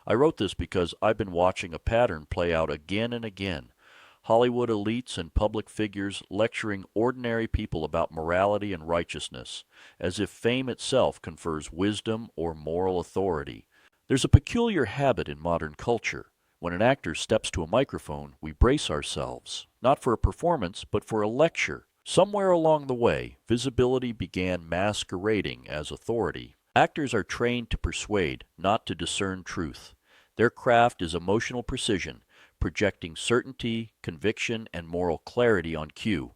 I wrote this because I've been watching a pattern play out again and again. Hollywood elites and public figures lecturing ordinary people about morality and righteousness, as if fame itself confers wisdom or moral authority. There's a peculiar habit in modern culture. When an actor steps to a microphone, we brace ourselves, not for a performance, but for a lecture. Somewhere along the way, visibility began masquerading as authority. Actors are trained to persuade, not to discern truth. Their craft is emotional precision, projecting certainty, conviction, and moral clarity on cue.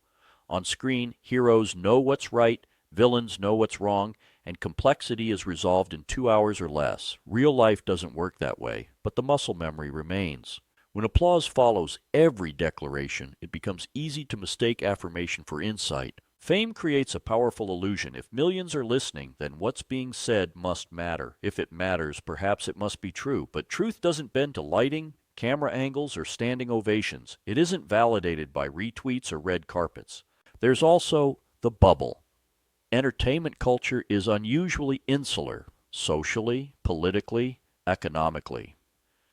On screen, heroes know what's right, villains know what's wrong, and complexity is resolved in 2 hours or less. Real life doesn't work that way, but the muscle memory remains. When applause follows every declaration, it becomes easy to mistake affirmation for insight. Fame creates a powerful illusion. If millions are listening, then what's being said must matter. If it matters, perhaps it must be true. But truth doesn't bend to lighting, camera angles, or standing ovations. It isn't validated by retweets or red carpets. There's also the bubble. Entertainment culture is unusually insular, socially, politically, economically.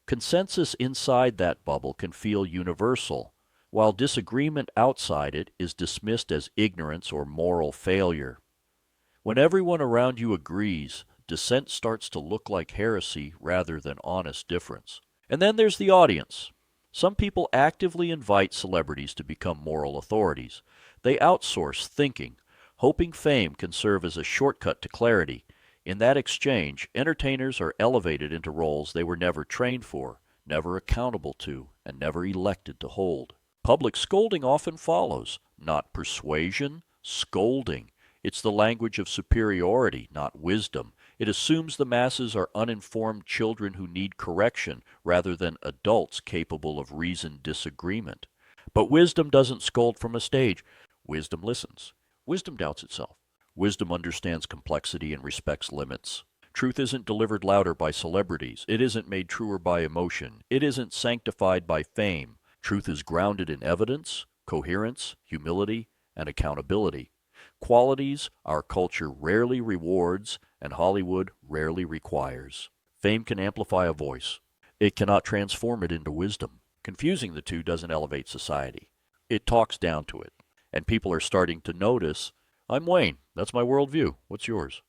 Consensus inside that bubble can feel universal, while disagreement outside it is dismissed as ignorance or moral failure. When everyone around you agrees, dissent starts to look like heresy rather than honest difference. And then there's the audience. Some people actively invite celebrities to become moral authorities. They outsource thinking, hoping fame can serve as a shortcut to clarity. In that exchange, entertainers are elevated into roles they were never trained for, never accountable to, and never elected to hold. Public scolding often follows, not persuasion, scolding. It's the language of superiority, not wisdom. It assumes the masses are uninformed children who need correction rather than adults capable of reasoned disagreement. But wisdom doesn't scold from a stage. Wisdom listens. Wisdom doubts itself. Wisdom understands complexity and respects limits. Truth isn't delivered louder by celebrities. It isn't made truer by emotion. It isn't sanctified by fame. Truth is grounded in evidence, coherence, humility, and accountability. Qualities our culture rarely rewards and Hollywood rarely requires. Fame can amplify a voice. It cannot transform it into wisdom. Confusing the two doesn't elevate society. It talks down to it. And people are starting to notice, I'm Wayne. That's my worldview. What's yours?